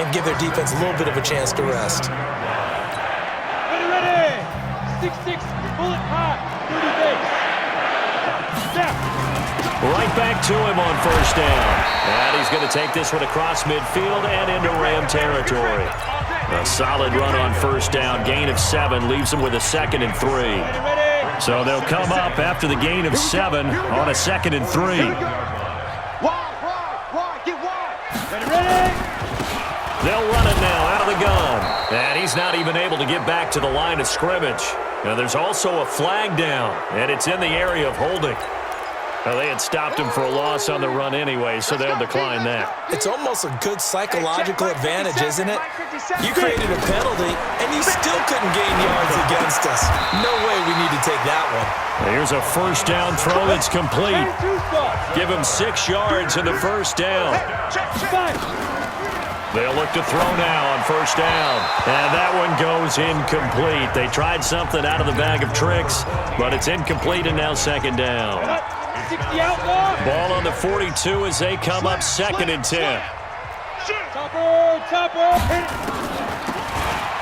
and give their defense a little bit of a chance to rest. Ready! 6-6, bullet high, 30 base. Snap. Right back to him on first down. And he's going to take this one across midfield and into Ram territory. A solid run on first down. Gain of 7 leaves him with a 2nd and 3. So they'll come up after the gain of 7 on a 2nd and 3. They'll run it now out of the gun. And he's not even able to get back to the line of scrimmage. Now there's also a flag down, and it's in the area of holding. Well, they had stopped him for a loss on the run anyway, so they'll decline that. It's almost a good psychological advantage, isn't it? You created a penalty, and you still couldn't gain yards against us. No way we need to take that one. Here's a first down throw that's complete. Give him 6 yards in the first down. They'll look to throw now on first down. And that one goes incomplete. They tried something out of the bag of tricks, but it's incomplete and now 2nd down. Ball on the 42 as they come up 2nd and 10.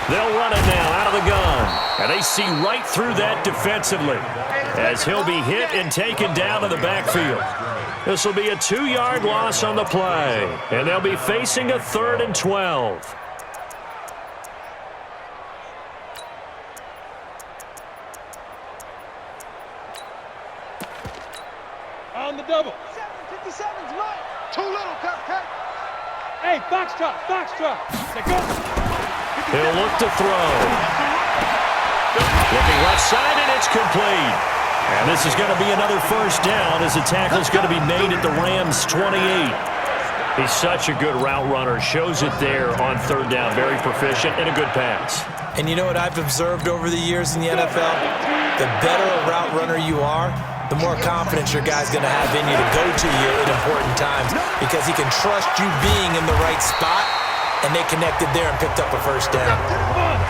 They'll run it now out of the gun. And they see right through that defensively as he'll be hit and taken down to the backfield. This will be a 2-yard loss on the play, and they'll be facing a 3rd and 12. On the double. 57's right. Too little, cut. Hey, box drop. Let go. He'll look to throw. Looking left side, and it's complete. And this is going to be another first down as the tackle's going to be made at the Rams' 28. He's such a good route runner. Shows it there on 3rd down. Very proficient and a good pass. And you know what I've observed over the years in the NFL? The better a route runner you are, the more confidence your guy's going to have in you to go to you at important times because he can trust you being in the right spot, and they connected there and picked up a first down.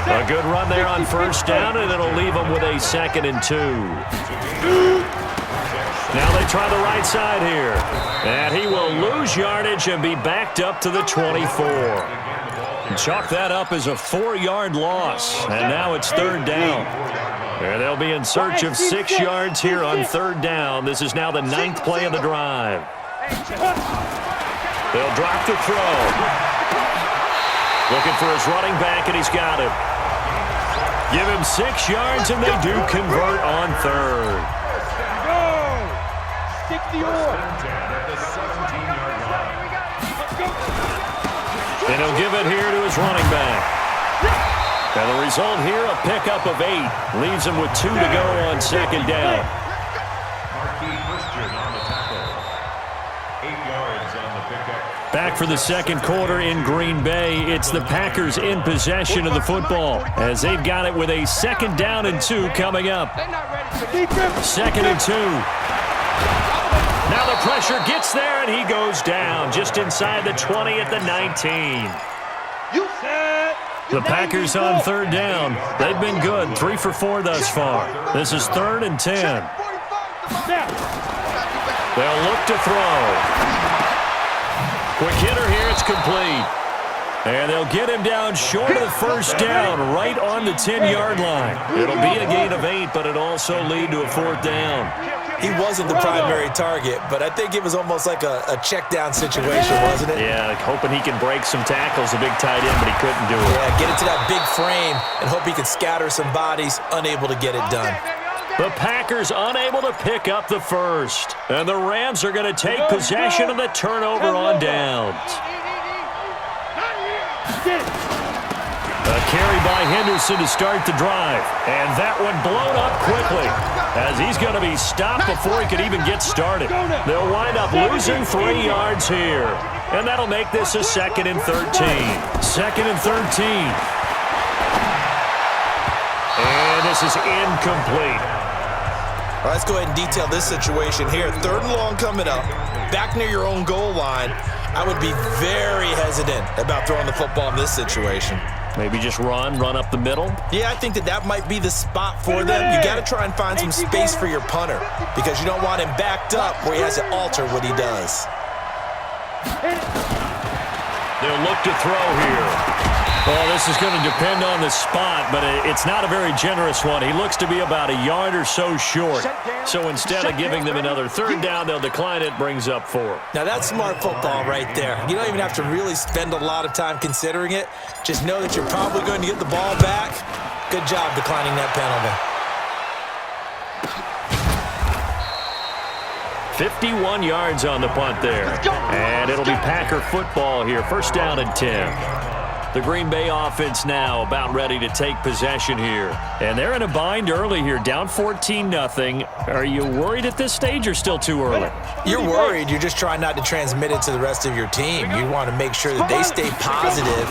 A good run there on first down, and it'll leave them with a 2nd and 2. Now they try the right side here. And he will lose yardage and be backed up to the 24. Chalk that up as a 4-yard loss. And now it's 3rd down. And they'll be in search of 6 yards here on 3rd down. This is now the 9th play of the drive. They'll drop the throw. Looking for his running back, and he's got him. Give him 6 yards, and they do convert on 3rd. Go! 60 or. And he'll give it here to his running back. And the result here, a pickup of 8. Leaves him with 2 to go on 2nd down. Back for the 2nd quarter in Green Bay. It's the Packers in possession of the football as they've got it with a 2nd down and 2 coming up. 2nd and 2. Now the pressure gets there, and he goes down just inside the 20 at the 19. The Packers on 3rd down. They've been good, 3 for 4 thus far. This is 3rd and 10. They'll look to throw. Quick hitter here, it's complete. And they'll get him down short of the first down, right on the 10-yard line. It'll be a gain of 8, but it'll also lead to a 4th down. He wasn't the primary target, but I think it was almost like a check-down situation, wasn't it? Yeah, like hoping he can break some tackles, a big tight end, but he couldn't do it. Yeah, get it to that big frame and hope he could scatter some bodies, unable to get it done. The Packers unable to pick up the first. And the Rams are going to take possession of the turnover on downs. A carry by Henderson to start the drive. And that one blown up quickly as he's going to be stopped before he could even get started. They'll wind up losing 3 yards here. And that'll make this a 2nd and 13. 2nd and 13. And this is incomplete. All right, let's go ahead and detail this situation here. 3rd and long coming up, back near your own goal line. I would be very hesitant about throwing the football in this situation. Maybe just run up the middle? Yeah, I think that might be the spot for them. You got to try and find some space for your punter because you don't want him backed up where he has to alter what he does. They'll look to throw here. Well, this is going to depend on the spot, but it's not a very generous one. He looks to be about a yard or so short. So instead of giving them another third down, they'll decline it, brings up 4. Now, that's smart football right there. You don't even have to really spend a lot of time considering it. Just know that you're probably going to get the ball back. Good job declining that penalty. 51 yards on the punt there. And it'll be Packer football here. First down and 10. The Green Bay offense now about ready to take possession here. And they're in a bind early here, down 14-0. Are you worried at this stage or still too early? You're worried. You're just trying not to transmit it to the rest of your team. You want to make sure that they stay positive.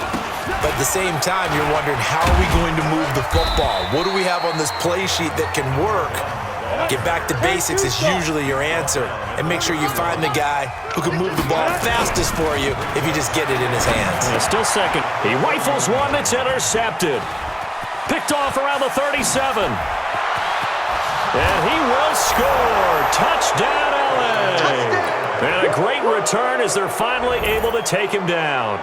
But at the same time, you're wondering, how are we going to move the football? What do we have on this play sheet that can work? Get back to basics is usually your answer. And make sure you find the guy who can move the ball fastest for you if you just get it in his hands. Still second. He rifles one that's intercepted. Picked off around the 37. And he will score. Touchdown, LA. And a great return as they're finally able to take him down.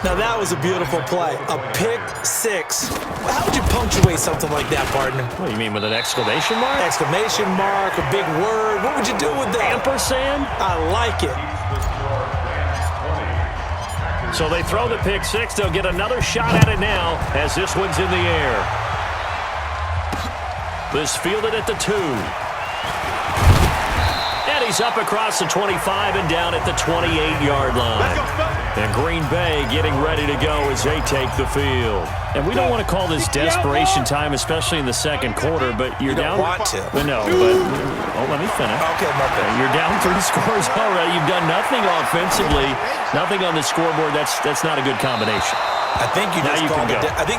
Now, that was a beautiful play. A pick six. How would you punctuate something like that, partner? What do you mean, with an exclamation mark? Exclamation mark, a big word. What would you do with that? Ampersand? I like it. So they throw the pick six. They'll get another shot at it now as this one's in the air. This fielded at the 2. And he's up across the 25 and down at the 28-yard line. And Green Bay getting ready to go as they take the field. And we don't want to call this desperation time, especially in the second quarter, but you're down. You don't want to. No, but let me finish. Okay, my bad. You're down 3 scores already. You've done nothing offensively, nothing on the scoreboard. That's not a good combination. I think you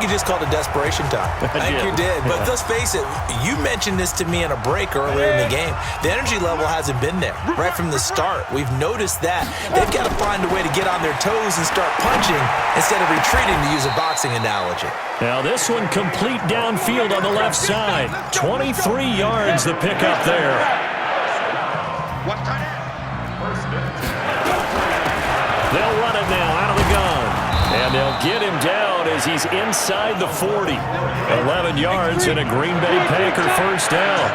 just called it desperation time. I think you did. But let's face it, you mentioned this to me in a break earlier in the game. The energy level hasn't been there right from the start. We've noticed that. They've got to find a way to get on their toes and start punching instead of retreating, to use a boxing analogy. Now this one complete downfield on the left side. 23 yards the pickup there. They'll run it now out of the gun. And they'll get him down as he's inside the 40. 11 yards and a Green Bay Packer first down.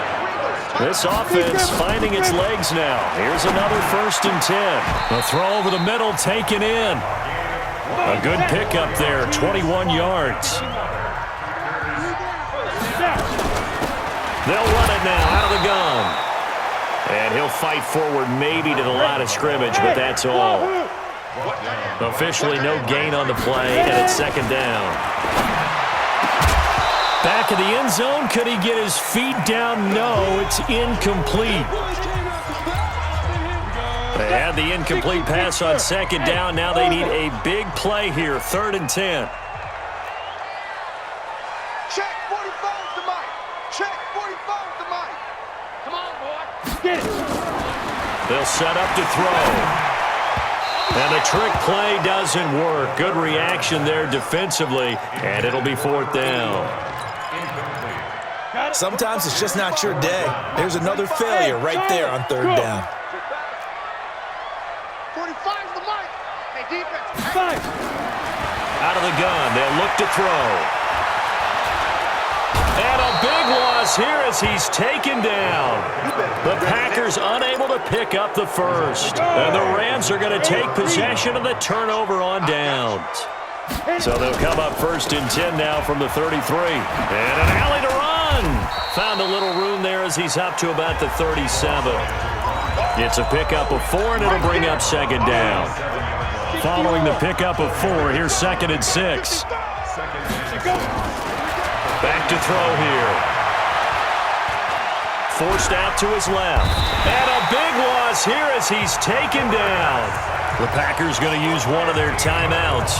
This offense finding its legs now. Here's another 1st and 10. The throw over the middle taken in. A good pickup there, 21 yards. They'll run it now out of the gun. And he'll fight forward maybe to the line of scrimmage, but that's all. Officially no gain on the play, and it's 2nd down. Back of the end zone. Could he get his feet down? No, it's incomplete. They had the incomplete pass on 2nd down. Now they need a big play here, 3rd and 10. Check 45 to Mike. Check 45 to Mike. Come on, boy. Get it. They'll set up to throw. And the trick play doesn't work. Good reaction there defensively, and it'll be 4th down. Sometimes it's just not your day. There's another failure right there on 3rd down. 45's the Mike. Hey, defense. Five. Out of the gun, they'll look to throw. And a big loss here as he's taken down. The Packers unable to pick up the first. And the Rams are going to take possession of the turnover on downs. So they'll come up 1st and 10 now from the 33. And an alley to run. Found a little room there as he's up to about the 37. It's a pickup of 4, and it'll bring up 2nd down. Following the pickup of 4, here's 2nd and 6. Back to throw here. Forced out to his left. And a big loss here as he's taken down. The Packers going to use one of their timeouts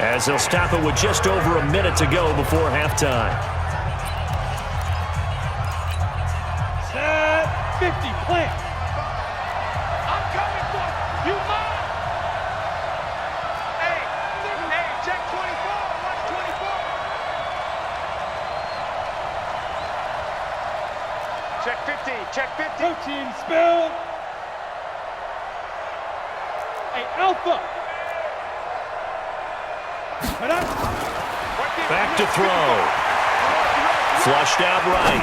as they'll stop it with just over a minute to go before halftime. Set 50, plant. I'm coming for you. Mine. Hey, check 24. Watch 24. Check 50. Check 50. Protein spill. Alpha. Back to throw. Flushed out right.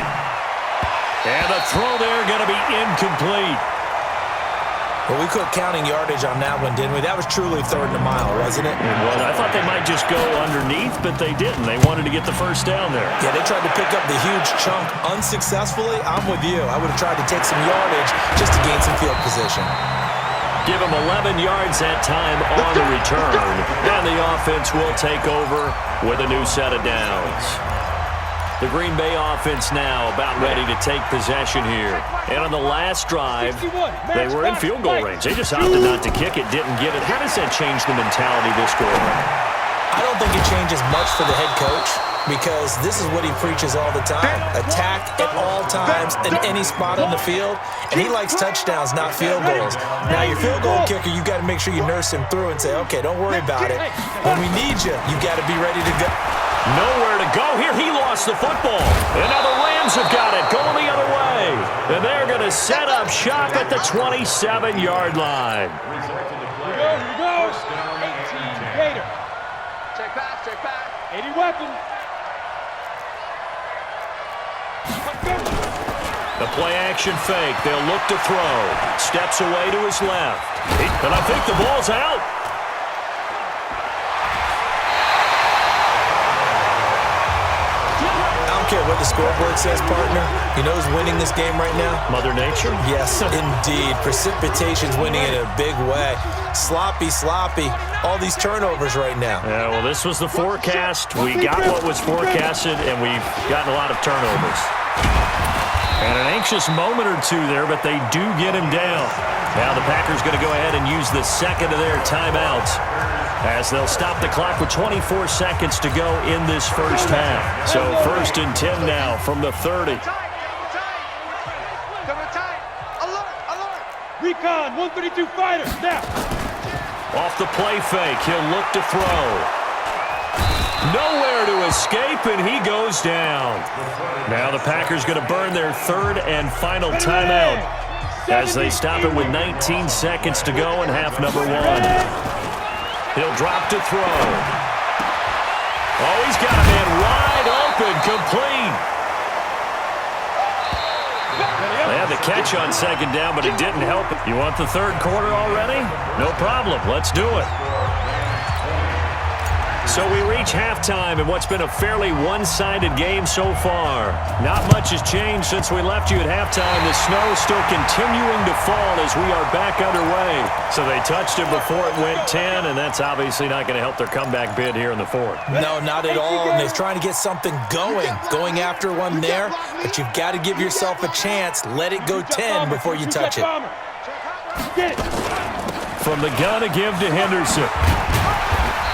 And the throw there going to be incomplete. Well, we quit counting yardage on that one, didn't we? That was truly third and a mile, wasn't it? Well, I thought they might just go underneath, but they didn't. They wanted to get the first down there. Yeah, they tried to pick up the huge chunk unsuccessfully. I'm with you. I would have tried to take some yardage just to gain some field position. Give them 11 yards that time on the return. And the offense will take over with a new set of downs. The Green Bay offense now about ready to take possession here. And on the last drive, they were in field goal range. They just opted not to kick it, didn't get it. How does that change the mentality this go around? I don't think it changes much for the head coach because this is what he preaches all the time. Attack at all times in any spot on the field. And he likes touchdowns, not field goals. Now, your field goal kicker, you got to make sure you nurse him through and say, okay, don't worry about it. When we need you got to be ready to go. Nowhere to go here. He lost the football. And now the Rams have got it, going the other way. And they're going to set up shop at the 27-yard line. Here we go. 18 Gator. Check back. 80 weapon. The play-action fake. They'll look to throw. Steps away to his left. And I think the ball's out. I don't care what the scoreboard says, partner. You know who's winning this game right now? Mother Nature? Yes, indeed. Precipitation's winning in a big way. Sloppy. All these turnovers right now. Yeah, well, this was the forecast. We got what was forecasted, and we've gotten a lot of turnovers. And an anxious moment or two there, but they do get him down. Now the Packers going to go ahead and use the second of their timeouts as they'll stop the clock with 24 seconds to go in this first half. So 1st and 10 now from the 30. Alert. Recon, 132 fighter, now. Off the play fake, he'll look to throw. Nowhere to escape, and he goes down. Now the Packers going to burn their third and final timeout as they stop it with 19 seconds to go in half number 1. He'll drop to throw. Oh, he's got a man wide open, complete. They had the catch on second down, but it didn't help. You want the third quarter already? No problem. Let's do it. So we reach halftime in what's been a fairly one-sided game so far. Not much has changed since we left you at halftime. The snow still continuing to fall as we are back underway. So they touched it before it went 10, and that's obviously not going to help their comeback bid here in the fourth. No, not at all. And they're trying to get something going after one there. But you've got to give yourself a chance. Let it go 10 before you touch it. Get it. From the gun to give to Henderson.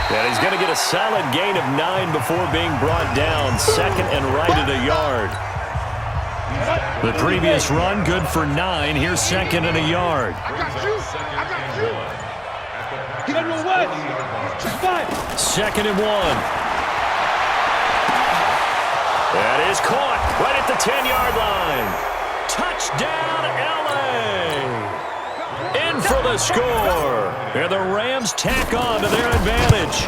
And he's going to get a solid gain of 9 before being brought down. Second and right at a yard. The previous run, good for 9. Here's second and a yard. I got you. General West. 5. Second and 1. That is caught right at the 10-yard line. Touchdown, L.A. In for the score. And the Rams tack on to their advantage.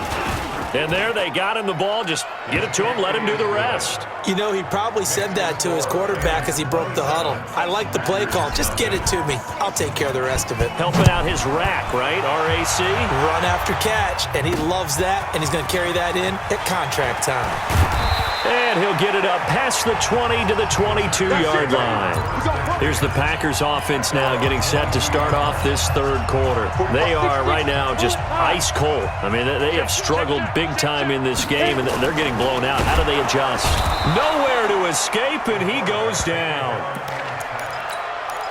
And there they got him the ball. Just get it to him, let him do the rest. You know, he probably said that to his quarterback as he broke the huddle. I like the play call. Just get it to me. I'll take care of the rest of it. Helping out his rack, right? R-A-C? Run after catch, and he loves that, and he's going to carry that in at contract time. And he'll get it up past the 20 to the 22-yard line. Here's the Packers offense now getting set to start off this third quarter. They are right now just ice cold. I mean, they have struggled big time in this game, and they're getting blown out. How do they adjust? Nowhere to escape, and he goes down.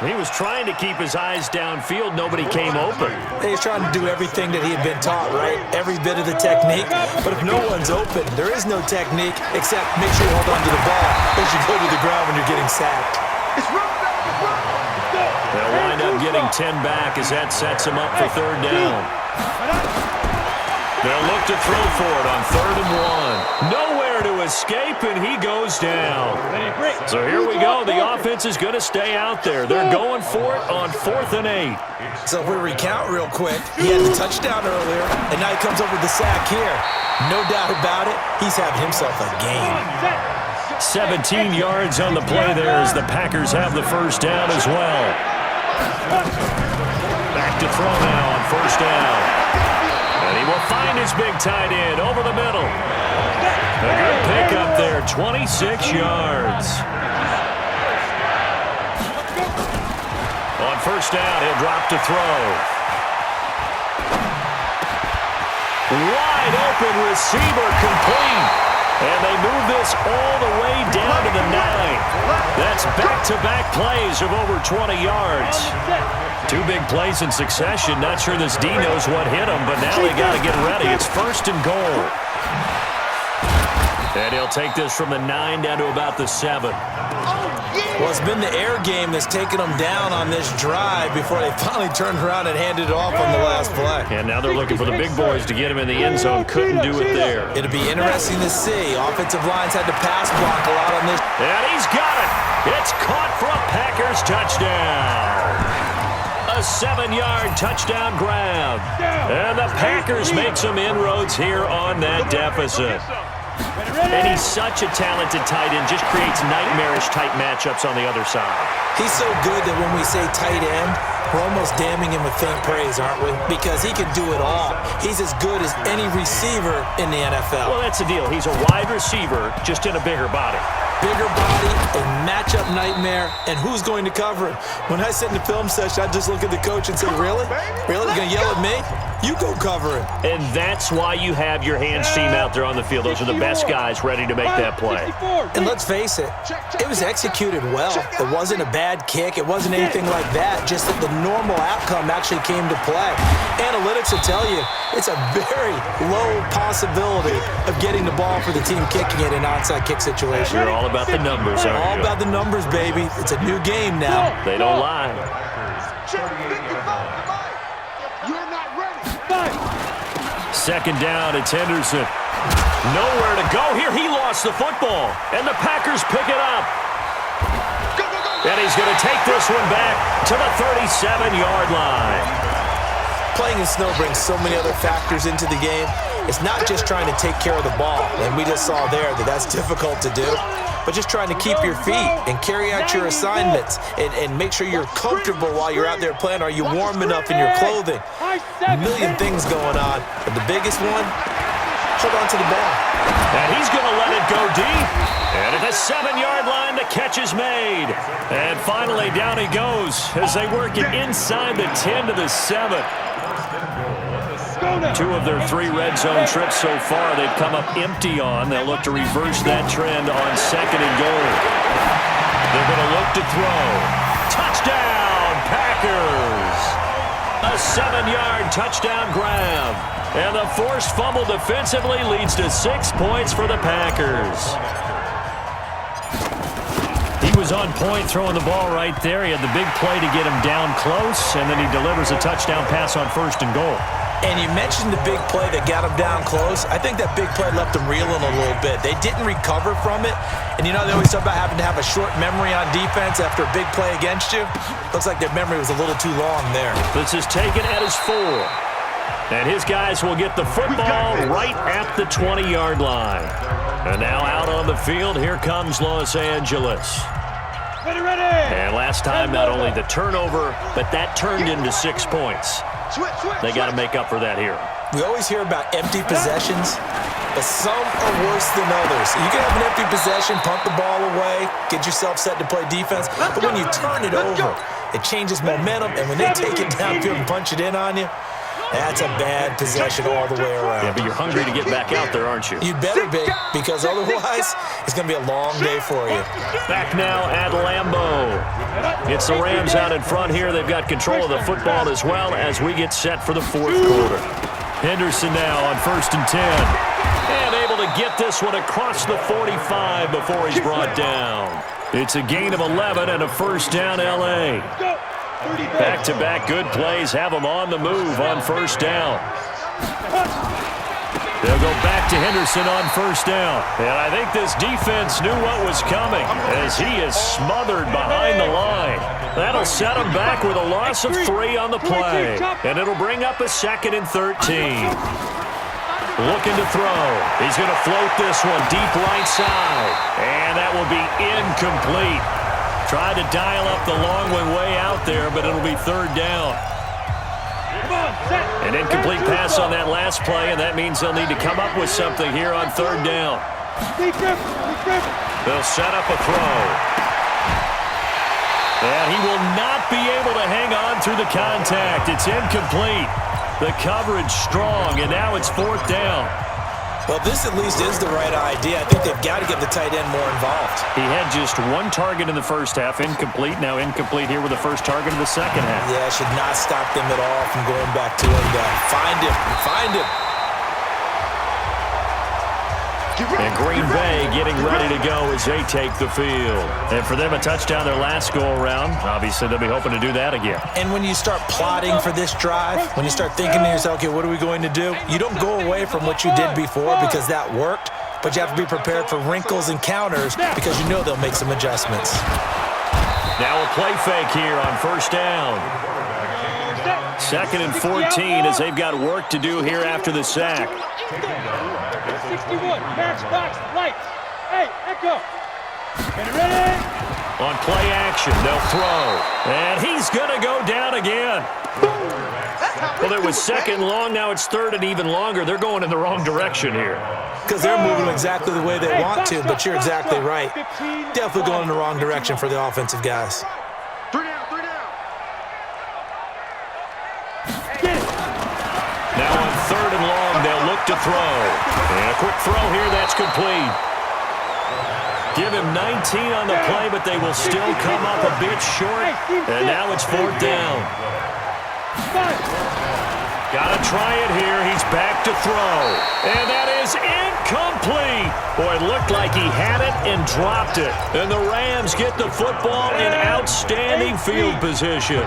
He was trying to keep his eyes downfield. Nobody came open. He's trying to do everything that he had been taught, right? Every bit of the technique. But if no one's open, there is no technique except make sure you hold on to the ball as you go to the ground when you're getting sacked. They'll wind up getting 10 back as that sets him up for third down. They'll look to throw for it on 3rd and 1. Nowhere to escape, and he goes down. So here we go. The offense is going to stay out there. They're going for it on 4th and 8. So if we recount real quick, he had the touchdown earlier, and now he comes up with the sack here. No doubt about it, he's having himself a game. 17 yards on the play there as the Packers have the first down as well. Back to throw now on 1st down. And he will find his big tight end over the middle. A good pickup there, 26 yards. On 1st down, he'll drop to throw. Wide open receiver, complete. And they move this all the way down to the 9. That's back-to-back plays of over 20 yards. 2 big plays in succession. Not sure this D knows what hit him, but now they got to get ready. It's 1st and goal. And he'll take this from the 9 down to about the 7. Well, it's been the air game that's taken them down on this drive before they finally turned around and handed it off on the last play. And now they're looking for the big boys to get him in the end zone. Couldn't do it there. It'll be interesting to see. Offensive lines had to pass block a lot on this. And he's got it. It's caught for a Packers touchdown. A 7-yard touchdown grab. And the Packers make some inroads here on that deficit. And he's such a talented tight end, just creates nightmarish-type matchups on the other side. He's so good that when we say tight end, we're almost damning him with faint praise, aren't we? Because he can do it all. He's as good as any receiver in the NFL. Well, that's the deal. He's a wide receiver, just in a bigger body. Bigger body, a matchup nightmare, and who's going to cover him? When I sit in the film session, I just look at the coach and say, really? Really? You're going to yell at me? You go cover him. And that's why you have your hands team out there on the field. Those are the best guys ready to make that play. And let's face it, it was executed well. It wasn't a bad kick. It wasn't anything like that. Just that the normal outcome actually came to play. Analytics will tell you it's a very low possibility of getting the ball for the team kicking it in an onside kick situation. You're all about the numbers, aren't you? All about the numbers, baby. It's a new game now. They don't lie. Second down, it's Henderson. Nowhere to go here. He lost the football, and the Packers pick it up. And he's going to take this one back to the 37-yard line. Playing in snow brings so many other factors into the game. It's not just trying to take care of the ball, and we just saw there that that's difficult to do, but just trying to keep your feet and carry out your assignments and make sure you're comfortable while you're out there playing. Are you warm enough in your clothing? A million things going on, but the biggest one, hold on to the ball. And he's going to let it go deep. And at the 7-yard line, the catch is made. And finally, down he goes as they work it inside the 10 to the 7. 2 of their 3 red zone trips so far they've come up empty on. They'll look to reverse that trend on 2nd and goal. They're going to look to throw. Touchdown, Packers! A 7-yard touchdown grab. And the forced fumble defensively leads to 6 points for the Packers. He was on point throwing the ball right there. He had the big play to get him down close, and then he delivers a touchdown pass on 1st and goal. And you mentioned the big play that got him down close. I think that big play left him reeling a little bit. They didn't recover from it. And you know, they always talk about having to have a short memory on defense after a big play against you. Looks like their memory was a little too long there. This is taken at his 4. And his guys will get the football right at the 20-yard line. And now out on the field, here comes Los Angeles. And last time, not only the turnover, but that turned into 6 points. They got to make up for that here. We always hear about empty possessions, but some are worse than others. You can have an empty possession, punt the ball away, get yourself set to play defense, but when you turn it over, it changes momentum, and when they take it downfield and punch it in on you, that's a bad possession all the way around. Yeah, but you're hungry to get back out there, aren't you? You'd better be, because otherwise, it's going to be a long day for you. Back now at Lambeau. It's the Rams out in front here. They've got control of the football as well as we get set for the 4th quarter. Henderson now on 1st and 10. And able to get this one across the 45 before he's brought down. It's a gain of 11 and a 1st down, L.A. Back-to-back good plays have them on the move on 1st down. They'll go back to Henderson on first down. And I think this defense knew what was coming as he is smothered behind the line. That'll set him back with a loss of 3 on the play. And it'll bring up a 2nd and 13. Looking to throw. He's going to float this one deep right side. And that will be incomplete. Tried to dial up the long one way out there, but it'll be 3rd down. An incomplete pass on that last play, and that means they'll need to come up with something here on 3rd down. They'll set up a throw. And he will not be able to hang on through the contact. It's incomplete. The coverage strong, and now it's 4th down. Well, this at least is the right idea. I think they've got to get the tight end more involved. He had just 1 target in the first half, incomplete. Now incomplete here with the first target of the second half. Yeah, should not stop them at all from going back to him. Find him. And Green Bay getting ready to go as they take the field. And for them, a touchdown their last go-around. Obviously, they'll be hoping to do that again. And when you start plotting for this drive, when you start thinking to yourself, okay, what are we going to do? You don't go away from what you did before because that worked, but you have to be prepared for wrinkles and counters because you know they'll make some adjustments. Now a play fake here on first down. 2nd and 14 as they've got work to do here after the sack. 61, match box, lights. Hey, echo. Get ready. On play action, they'll throw. And he's going to go down again. Well, it was 2nd long, now it's 3rd and even longer. They're going in the wrong direction here. Because they're moving exactly the way they want to, but you're exactly right. Definitely going in the wrong direction for the offensive guys. 3 down. Now on 3rd and long, they'll look to throw. And a quick throw here, that's complete. Give him 19 on the play, but they will still come up a bit short. And now it's 4th down. Got to try it here. He's back to throw. And that is incomplete. Boy, it looked like he had it and dropped it. And the Rams get the football in outstanding field position.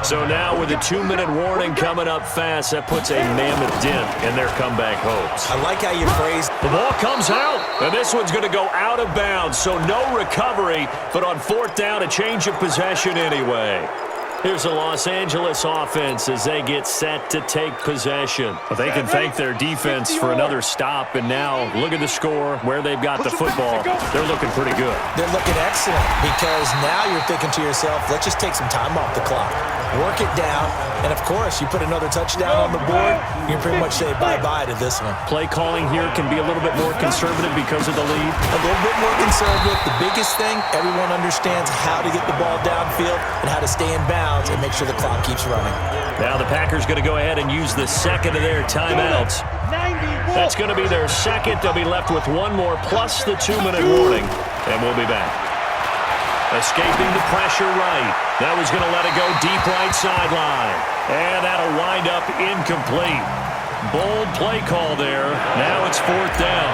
So now with a 2-minute warning coming up fast, that puts a mammoth dent in their comeback hopes. I like how you phrased. The ball comes out, and this one's going to go out of bounds, so no recovery, but on 4th down, a change of possession anyway. Here's the Los Angeles offense as they get set to take possession. But they can thank their defense for another stop, and now look at the score, where they've got the football. They're looking pretty good. They're looking excellent because now you're thinking to yourself, let's just take some time off the clock. Work it down, and of course, you put another touchdown on the board, you pretty much say bye-bye to this one. Play calling here can be a little bit more conservative because of the lead. A little bit more conservative. The biggest thing, everyone understands how to get the ball downfield and how to stay in bounds and make sure the clock keeps running. Now the Packers going to go ahead and use the 2nd of their timeouts. That's going to be their 2nd. They'll be left with 1 more plus the 2-minute warning, and we'll be back. Escaping the pressure right. That was going to let it go deep right sideline. And that'll wind up incomplete. Bold play call there. Now it's 4th down.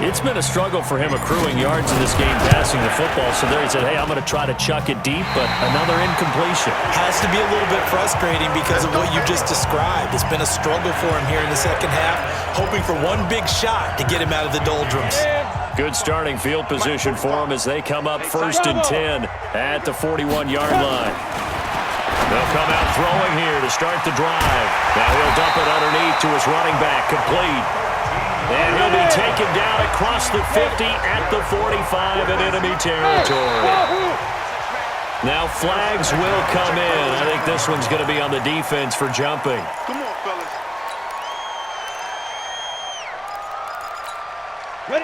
It's been a struggle for him accruing yards in this game passing the football. So there he said, hey, I'm going to try to chuck it deep, but another incompletion. Has to be a little bit frustrating because of what you just described. It's been a struggle for him here in the second half, hoping for one big shot to get him out of the doldrums. Good starting field position for him as they come up 1st and 10 at the 41-yard line. They'll come out throwing here to start the drive. Now he'll dump it underneath to his running back, complete. And he'll be taken down across the 50 at the 45 in enemy territory. Now flags will come in. I think this one's going to be on the defense for jumping. Come on, fellas.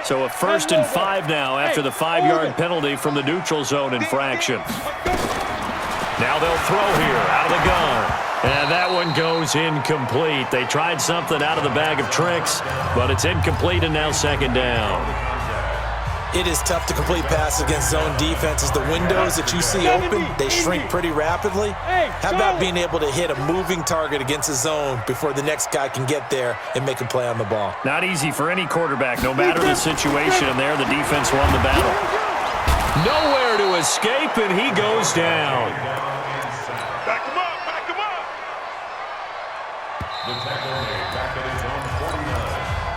So a 1st and 5 now after the 5-yard penalty from the neutral zone infraction. Now they'll throw here out of the gun. And that one goes incomplete. They tried something out of the bag of tricks, but it's incomplete and now 2nd down. It is tough to complete passes against zone defenses. The windows that you see open, they shrink pretty rapidly. How about being able to hit a moving target against a zone before the next guy can get there and make a play on the ball? Not easy for any quarterback, no matter the situation, and there the defense won the battle. Nowhere to escape, and he goes down. Back him up, back him up. The tackle made back at his own 49.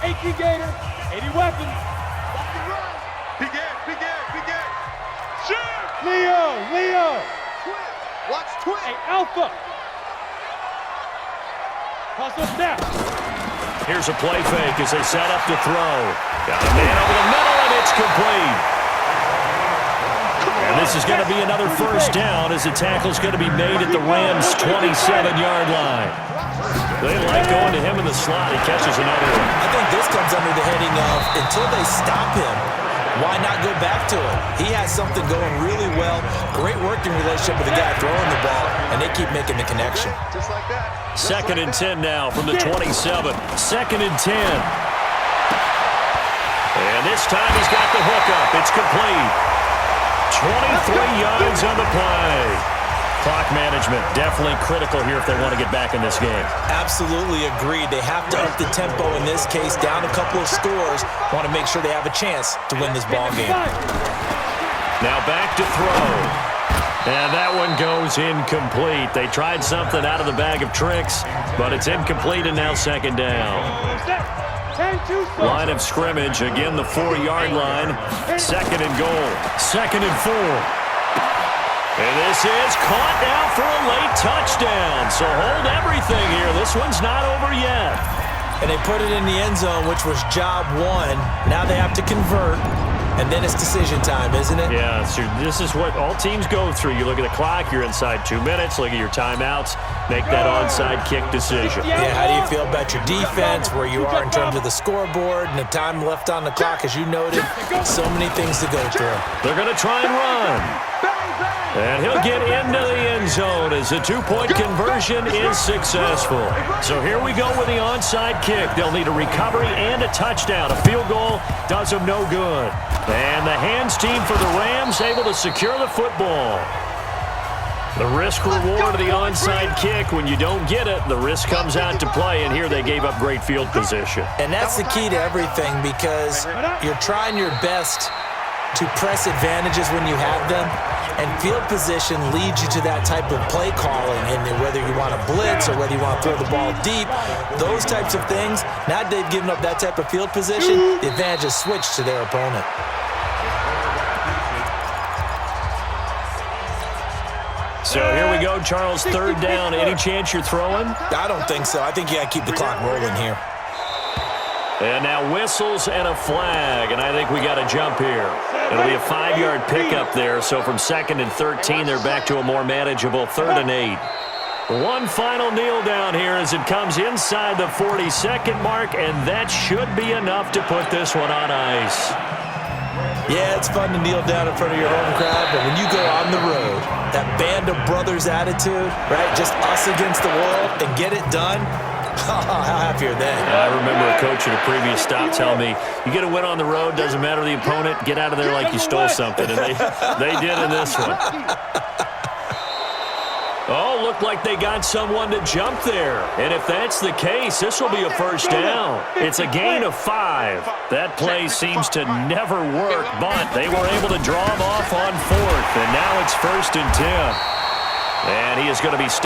80 Gator, 80 weapons. Off the run. Begin. Shoot. Leo. Twin. Watch twin. Hey, Alpha. Toss up now. Here's a play fake as they set up to throw. Got a man over the middle, and it's complete. And this is going to be another first down as the tackle's going to be made at the Rams' 27-yard line. They like going to him in the slot. He catches another one. I think this comes under the heading of until they stop him, why not go back to it? He has something going really well. Great working relationship with the guy throwing the ball, and they keep making the connection. Just like that. Second and 10 now from the 27. Second and 10. And this time he's got the hookup. It's complete. 23 yards on the play. Clock management definitely critical here if they want to get back in this game. Absolutely agreed. They have to up the tempo in this case, down a couple of scores. Want to make sure they have a chance to win this ball game. Now back to throw. And that one goes incomplete. They tried something out of the bag of tricks, but it's incomplete and now second down. Line of scrimmage, again the 4-yard line. Second and goal. Second and 4. And this is caught now for a late touchdown. So hold everything here. This one's not over yet. And they put it in the end zone, which was job one. Now they have to convert. And then it's decision time, isn't it? Yeah, so this is what all teams go through. You look at the clock, you're inside 2 minutes, look at your timeouts, make that onside kick decision. Yeah, how do you feel about your defense, where you are in terms of the scoreboard, and the time left on the clock, as you noted? So many things to go through. They're going to try and run. And he'll get into the end zone as the two-point conversion is successful. So here we go with the onside kick. They'll need a recovery and a touchdown. A field goal does them no good. And the hands team for the Rams able to secure the football. The risk-reward of the onside kick, when you don't get it, the risk comes out to play, and here they gave up great field position. And that's the key to everything, because you're trying your best to press advantages when you have them, and field position leads you to that type of play calling, and whether you want to blitz or whether you want to throw the ball deep, those types of things. Now that they've given up that type of field position, the advantage is switched to their opponent. So here we go, Charles, third down. Any chance you're throwing? I don't think so. I think you got to keep the clock rolling here. And now whistles and a flag, and I think we got a jump here. It'll be a 5-yard pickup there, so from 2nd and 13, they're back to a more manageable 3rd and 8. One final kneel down here as it comes inside the 40-second mark, and that should be enough to put this one on ice. Yeah, it's fun to kneel down in front of your home crowd, but when you go on the road, that band of brothers attitude, right, just us against the world, and get it done, how happy are they? I remember a coach at a previous stop telling me, you get a win on the road, doesn't matter the opponent, get out of there like you stole something. And they did in this one. Oh, looked like they got someone to jump there. And if that's the case, this will be a first down. It's a gain of 5. That play seems to never work, but they were able to draw him off on 4th. And now it's 1st and 10. And he is going to be